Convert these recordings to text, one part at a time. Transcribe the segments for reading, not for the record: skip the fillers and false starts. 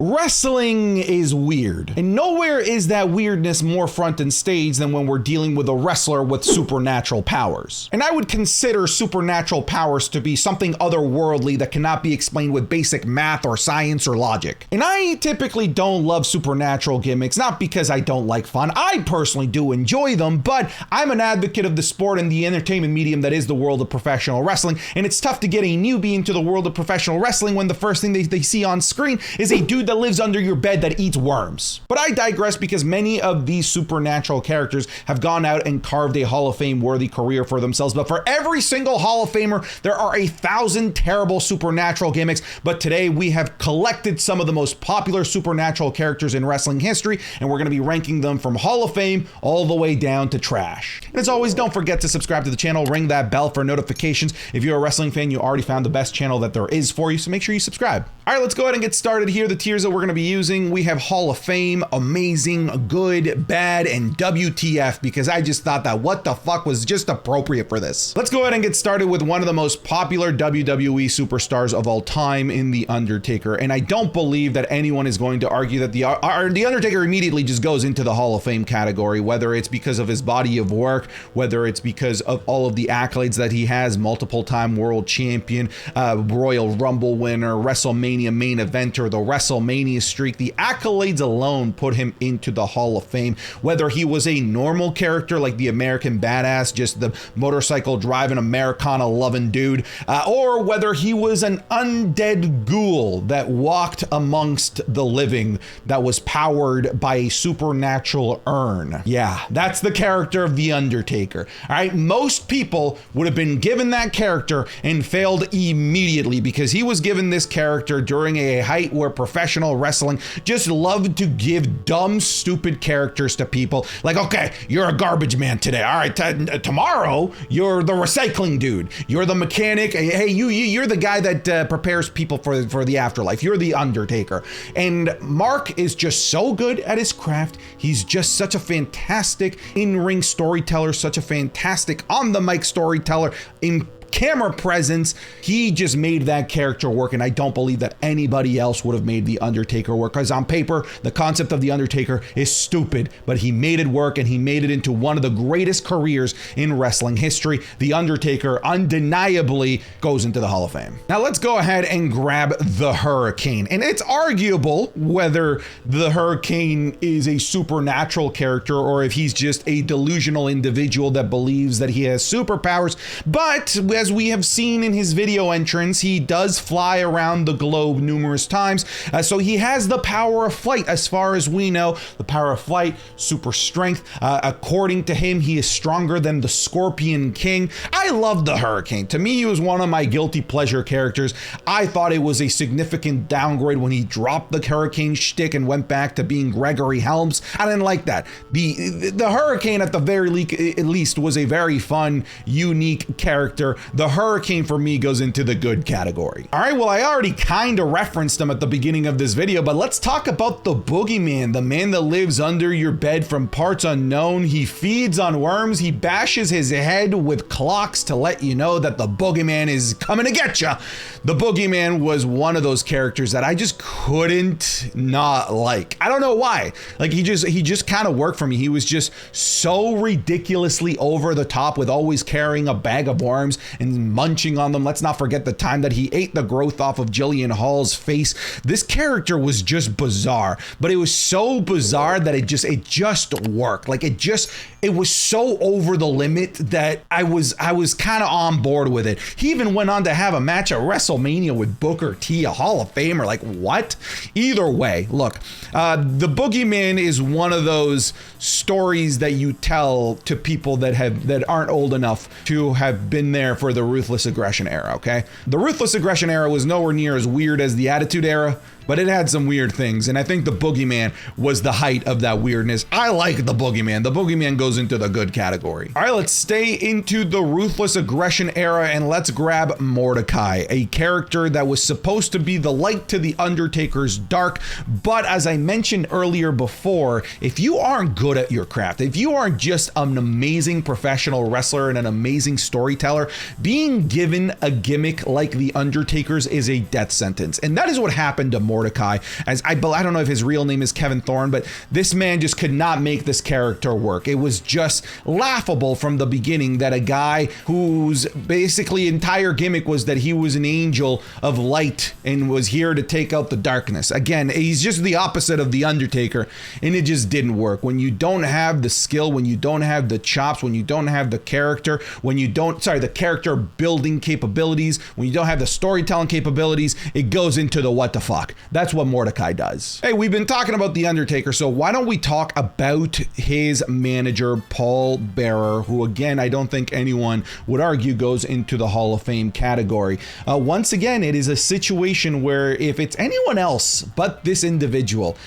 Wrestling is weird, and nowhere is that weirdness more front and stage than when we're dealing with a wrestler with supernatural powers. And I would consider supernatural powers to be something otherworldly that cannot be explained with basic math or science or logic. And I typically don't love supernatural gimmicks, not because I don't like fun. I personally do enjoy them, but I'm an advocate of the sport and the entertainment medium that is the world of professional wrestling, and it's tough to get a newbie into the world of professional wrestling when the first thing they see on screen is a dude that lives under your bed that eats worms. But I digress, because many of these supernatural characters have gone out and carved a Hall of Fame worthy career for themselves. But for every single Hall of Famer, there are 1,000 terrible supernatural gimmicks. But today we have collected some of the most popular supernatural characters in wrestling history, and we're going to be ranking them from Hall of Fame all the way down to trash. And as always, don't forget to subscribe to the channel, ring that bell for notifications. If you're a wrestling fan, you already found the best channel that there is for you, so make sure you subscribe. All right, let's go ahead and get started here. The tiers that we're going to be using, we have Hall of Fame, Amazing, Good, Bad, and WTF, because I just thought that what the fuck was just appropriate for this. Let's go ahead and get started with one of the most popular WWE superstars of all time in The Undertaker. And I don't believe that anyone is going to argue that The Undertaker immediately just goes into the Hall of Fame category, whether it's because of his body of work, whether it's because of all of the accolades that he has, multiple-time world champion, Royal Rumble winner, WrestleMania main eventer, the WrestleMania streak. The accolades alone put him into the Hall of Fame. Whether he was a normal character like the American Badass, just the motorcycle driving Americana loving dude, or whether he was an undead ghoul that walked amongst the living that was powered by a supernatural urn. Yeah, that's the character of The Undertaker. All right, most people would have been given that character and failed immediately, because he was given this character during a height where professional wrestling just loved to give dumb, stupid characters to people. Like, okay, you're a garbage man today. All right, tomorrow you're the recycling dude. You're the mechanic. Hey, you're the guy that prepares people for the afterlife. You're the Undertaker. And Mark is just so good at his craft. He's just such a fantastic in-ring storyteller, such a fantastic on-the-mic storyteller, in camera presence. He just made that character work, and I don't believe that anybody else would have made The Undertaker work, because on paper the concept of The Undertaker is stupid, but he made it work, and he made it into one of the greatest careers in wrestling history. The Undertaker undeniably goes into the Hall of Fame. Now let's go ahead and grab the Hurricane, and it's arguable whether the Hurricane is a supernatural character or if he's just a delusional individual that believes that he has superpowers. But as we have seen in his video entrance, he does fly around the globe numerous times, so he has the power of flight. As far as we know, the power of flight, super strength. According to him, he is stronger than the Scorpion King. I love the Hurricane. To me, he was one of my guilty pleasure characters. I thought it was a significant downgrade when he dropped the Hurricane shtick and went back to being Gregory Helms. I didn't like that. The Hurricane, at the very least, was a very fun, unique character. The Hurricane for me goes into the good category. All right, well, I already kind of referenced him at the beginning of this video, but let's talk about the boogeyman, the man that lives under your bed from parts unknown. He feeds on worms. He bashes his head with clocks to let you know that the boogeyman is coming to get you. The boogeyman was one of those characters that I just couldn't not like. I don't know why. Like, he just kind of worked for me. He was just so ridiculously over the top, with always carrying a bag of worms and munching on them. Let's not forget the time that he ate the growth off of Jillian Hall's face. This character was just bizarre, but it was so bizarre that it just worked. Like, it was so over the limit that I was kind of on board with it. He even went on to have a match at WrestleMania with Booker T, a Hall of Famer. Like, what? Either way, look, the boogeyman is one of those stories that you tell to people that aren't old enough to have been there for the Ruthless Aggression era, okay? The Ruthless Aggression era was nowhere near as weird as the Attitude Era, but it had some weird things, and I think the boogeyman was the height of that weirdness. I like the boogeyman. The boogeyman goes into the good category. All right, let's stay into the Ruthless Aggression era, and let's grab Mordecai, a character that was supposed to be the light to the Undertaker's dark, but as I mentioned earlier before, if you aren't good at your craft, if you aren't just an amazing professional wrestler and an amazing storyteller, being given a gimmick like the Undertaker's is a death sentence, and that is what happened to Mordecai. Mordecai. As I don't know if his real name is Kevin Thorne, but this man just could not make this character work. It was just laughable from the beginning that a guy whose basically entire gimmick was that he was an angel of light and was here to take out the darkness. Again, he's just the opposite of the Undertaker, and it just didn't work. When you don't have the skill, when you don't have the chops, when you don't have the character, the character building capabilities, when you don't have the storytelling capabilities, it goes into the what the fuck. That's what Mordecai does. Hey, we've been talking about the Undertaker, so why don't we talk about his manager, Paul Bearer, who again, I don't think anyone would argue goes into the Hall of Fame category. Once again, it is a situation where if it's anyone else but this individual,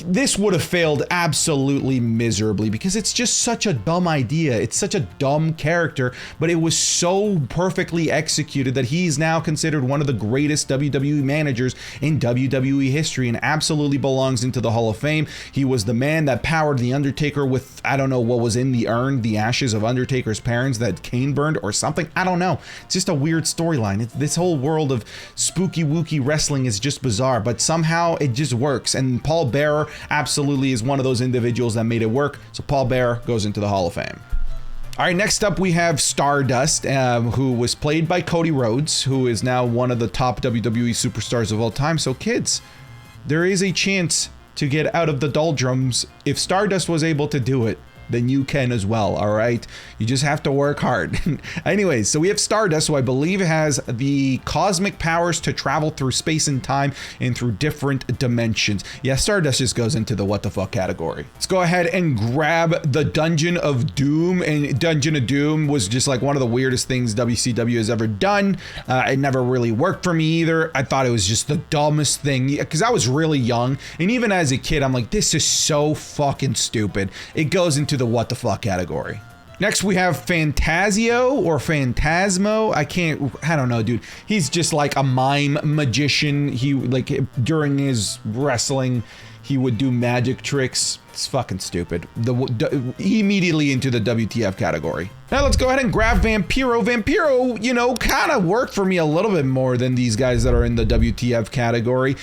this would have failed absolutely miserably because it's just such a dumb idea. It's such a dumb character, but it was so perfectly executed that he's now considered one of the greatest WWE managers in WWE history and absolutely belongs into the Hall of Fame. He was the man that powered The Undertaker with, I don't know what was in the urn, the ashes of Undertaker's parents that Kane burned or something. I don't know. It's just a weird storyline. This whole world of spooky wooky wrestling is just bizarre, but somehow it just works. And Paul Bearer absolutely is one of those individuals that made it work. So Paul Bearer goes into the Hall of Fame. All right, next up we have Stardust, who was played by Cody Rhodes, who is now one of the top WWE superstars of all time. So kids, there is a chance to get out of the doldrums. If Stardust was able to do it, then you can as well, all right? You just have to work hard. Anyways, so we have Stardust, who I believe has the cosmic powers to travel through space and time and through different dimensions. Yeah, Stardust just goes into the what the fuck category. Let's go ahead and grab the Dungeon of Doom. And Dungeon of Doom was just like one of the weirdest things WCW has ever done. It never really worked for me either. I thought it was just the dumbest thing because I was really young. And even as a kid, I'm like, this is so fucking stupid. It goes into the what the fuck category. Next we have Fantasio or Phantasmo. I don't know, dude. He's just like a mime magician. He like during his wrestling, he would do magic tricks. It's fucking stupid. Immediately into the WTF category. Now let's go ahead and grab Vampiro. Vampiro, you know, kind of worked for me a little bit more than these guys that are in the WTF category.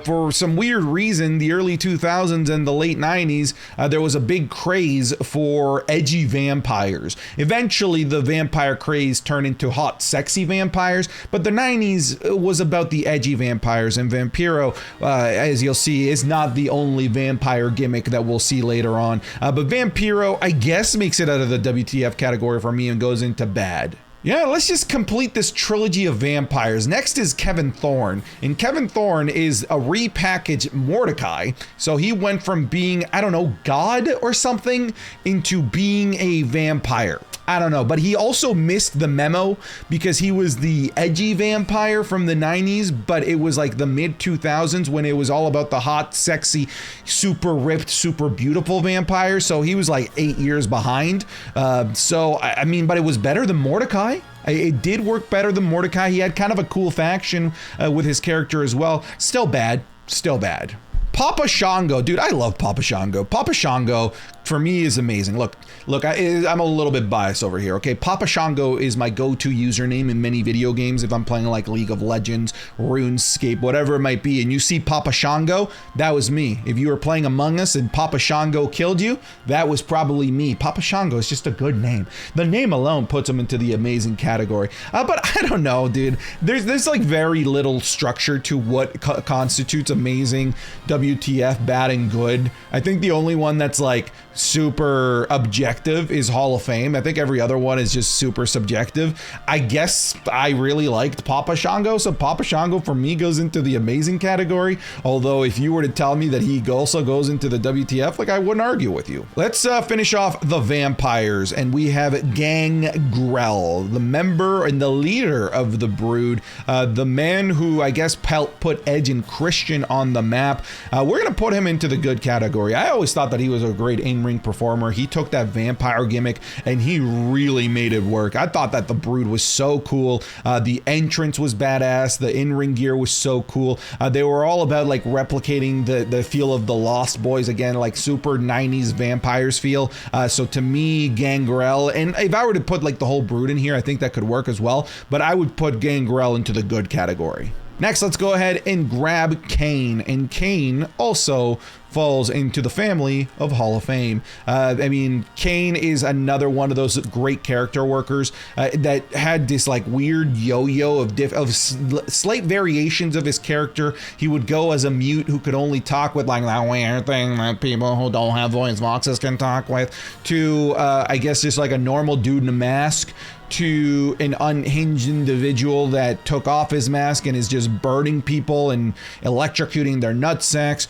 For some weird reason, the early 2000s and the late 90s, there was a big craze for edgy vampires. Eventually, the vampire craze turned into hot, sexy vampires, but the 90s was about the edgy vampires, and Vampiro, as you'll see, is not the only vampire gimmick that we'll see later on. But Vampiro, I guess, makes it out of the WTF category for me and goes into bad. Yeah, let's just complete this trilogy of vampires. Next is Kevin Thorne, and Kevin Thorne is a repackaged Mordecai. So he went from being, I don't know, God or something into being a vampire. I don't know, but he also missed the memo because he was the edgy vampire from the 90s, but it was like the mid 2000s when it was all about the hot, sexy, super ripped, super beautiful vampire. So he was like 8 years behind. I mean, but it was better than Mordecai. It did work better than Mordecai. He had kind of a cool faction with his character as well. Still bad, still bad. Papa Shango, dude, I love Papa Shango. Papa Shango, for me, is amazing. Look, I'm a little bit biased over here, okay? Papa Shango is my go-to username in many video games if I'm playing like League of Legends, RuneScape, whatever it might be, and you see Papa Shango, that was me. If you were playing Among Us and Papa Shango killed you, that was probably me. Papa Shango is just a good name. The name alone puts him into the amazing category. But I don't know, dude. There's like very little structure to what constitutes amazing, WTF, bad, and good. I think the only one that's like super objective is Hall of Fame. I think every other one is just super subjective. I guess I really liked Papa Shango, so Papa Shango for me goes into the amazing category. Although if you were to tell me that he also goes into the WTF, like I wouldn't argue with you. Let's finish off the vampires, and we have Gangrel, the member and the leader of the Brood, the man who I guess put Edge and Christian on the map. We're gonna put him into the good category. I always thought that he was a great in-ring performer. He took that vampire gimmick and he really made it work. I thought that the Brood was so cool. The entrance was badass. The in-ring gear was so cool. They were all about like replicating the feel of the Lost Boys again, like super 90s vampires feel. So to me, Gangrel, and if I were to put like the whole Brood in here, I think that could work as well, but I would put Gangrel into the good category. Next, let's go ahead and grab Kane. And Kane also falls into the family of Hall of Fame. I mean, Kane is another one of those great character workers that had this like weird yo-yo of slight variations of his character. He would go as a mute who could only talk with like that weird thing that people who don't have voice boxes can talk with, to I guess just like a normal dude in a mask, to an unhinged individual that took off his mask and is just burning people and electrocuting their nutsacks,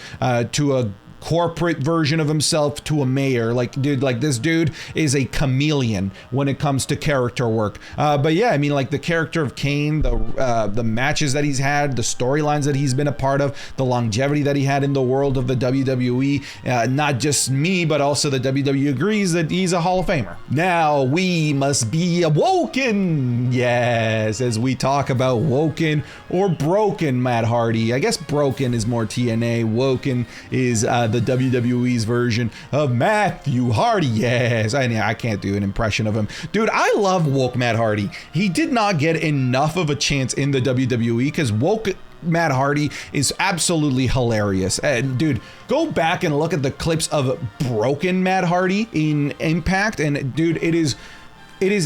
to a corporate version of himself, to a mayor. Like, dude, like this dude is a chameleon when it comes to character work. But yeah, I mean, like the character of Kane, the matches that he's had, the storylines that he's been a part of, the longevity that he had in the world of the WWE, not just me, but also the WWE agrees that he's a Hall of Famer. Now we must be awoken, yes, as we talk about woken or broken Matt Hardy. I guess broken is more TNA, woken is the WWE's version of Matthew Hardy. Yes, I can't do an impression of him. Dude, I love woke Matt Hardy. He did not get enough of a chance in the WWE because woke Matt Hardy is absolutely hilarious. And dude, go back and look at the clips of broken Matt Hardy in Impact, and dude, it is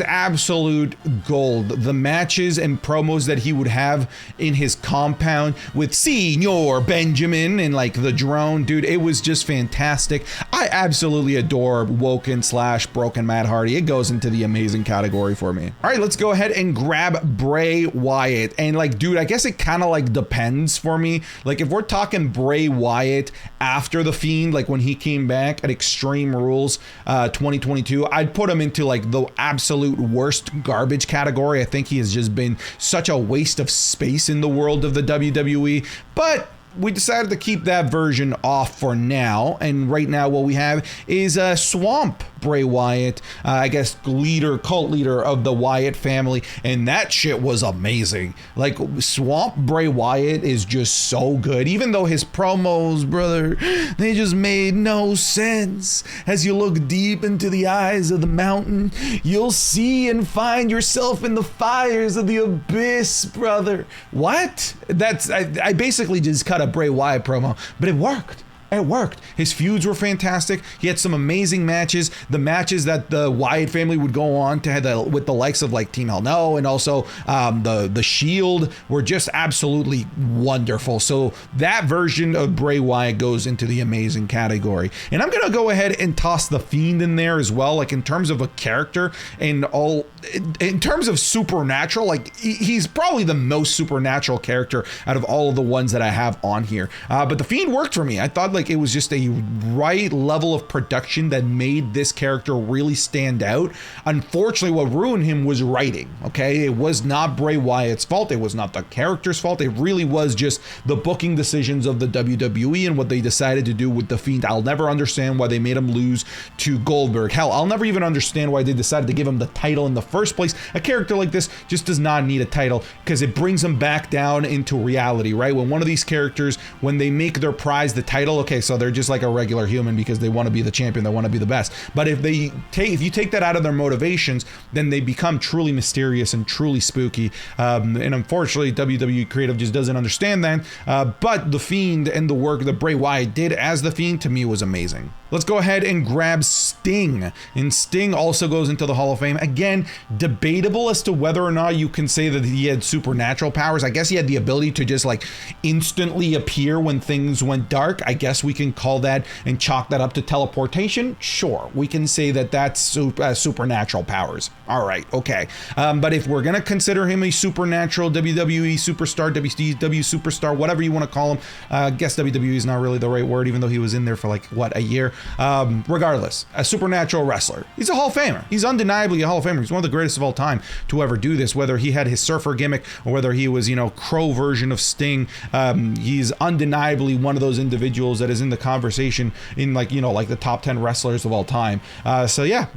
absolute gold. The matches and promos that he would have in his compound with Senior Benjamin and like the drone, dude, it was just fantastic. I absolutely adore woken / broken Matt Hardy. It goes into the amazing category for me. All right, let's go ahead and grab Bray Wyatt. And like, dude, I guess it kind of like depends for me. Like if we're talking Bray Wyatt after The Fiend, like when he came back at Extreme Rules 2022, I'd put him into like the absolute worst garbage category. I think he has just been such a waste of space in the world of the WWE, but we decided to keep that version off for now. And right now what we have is a Swamp Bray Wyatt, I guess cult leader of the Wyatt family, and that shit was amazing. Like Swamp Bray Wyatt is just so good, even though his promos, brother, they just made no sense. As you look deep into the eyes of the mountain, you'll see and find yourself in the fires of the abyss, brother. What? I basically just cut a Bray Wyatt promo, but it worked. It worked. His feuds were fantastic. He had some amazing matches. The matches that the Wyatt family would go on to have with the likes of like Team Hell No and also the Shield were just absolutely wonderful. So that version of Bray Wyatt goes into the amazing category. And I'm gonna go ahead and toss the Fiend in there as well. Like in terms of a character and all, in terms of supernatural, like he's probably the most supernatural character out of all of the ones that I have on here. But the Fiend worked for me. I thought like it was just a right level of production that made this character really stand out. Unfortunately, what ruined him was writing. Okay, it was not Bray Wyatt's fault. It was not the character's fault. It really was just the booking decisions of the WWE and what they decided to do with the Fiend. I'll never understand why they made him lose to Goldberg. Hell, I'll never even understand why they decided to give him the title in the first place. A character like this just does not need a title because it brings him back down into reality, right? When one of these characters, when they make their prize the title, okay, so they're just like a regular human because they want to be the champion, they want to be the best. But if you take that out of their motivations, then they become truly mysterious and truly spooky. And unfortunately, WWE creative just doesn't understand that. But the Fiend and the work that Bray Wyatt did as the Fiend, to me, was amazing. Let's go ahead and grab Sting. And Sting also goes into the Hall of Fame. Again, debatable as to whether or not you can say that he had supernatural powers. I guess he had the ability to just like instantly appear when things went dark. I guess we can call that and chalk that up to teleportation. Sure, we can say that that's supernatural powers. All right, okay. But if we're going to consider him a supernatural WWE superstar, WCW superstar, whatever you want to call him, I guess WWE is not really the right word, even though he was in there for like, what, a year? Regardless, a supernatural wrestler. He's a Hall of Famer. He's undeniably a Hall of Famer. He's one of the greatest of all time to ever do this, whether he had his surfer gimmick or whether he was, Crow version of Sting. He's undeniably one of those individuals that is in the conversation in like the top 10 wrestlers of all time. So yeah,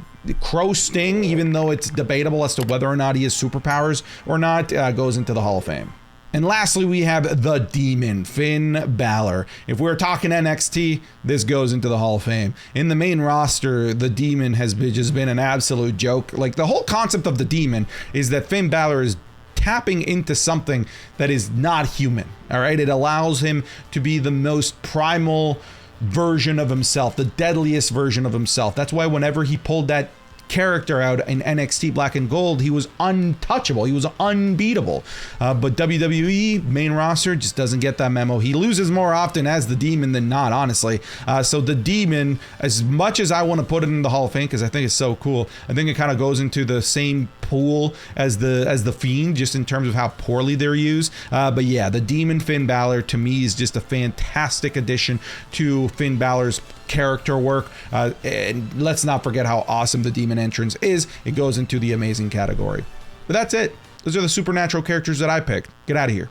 Crow Sting, even though it's debatable as to whether or not he has superpowers or not, goes into the Hall of Fame. And lastly, we have the Demon, Finn Balor. If we're talking NXT, this goes into the Hall of Fame. In the main roster, the Demon has just been an absolute joke. Like the whole concept of the Demon is that Finn Balor is tapping into something that is not human. All right, it allows him to be the most primal version of himself, the deadliest version of himself. That's why whenever he pulled that character out in NXT Black and Gold, he was untouchable. He was unbeatable. But WWE main roster just doesn't get that memo. He loses more often as the Demon than not, honestly. So the Demon, as much as I want to put it in the Hall of Fame because I think it's so cool, I think it kind of goes into the same pool as the Fiend, just in terms of how poorly they're used. But yeah, the Demon Finn Balor to me is just a fantastic addition to Finn Balor's character work, and let's not forget how awesome the Demon entrance is. It goes into the amazing category. But that's it. Those are the supernatural characters that I picked. Get out of here.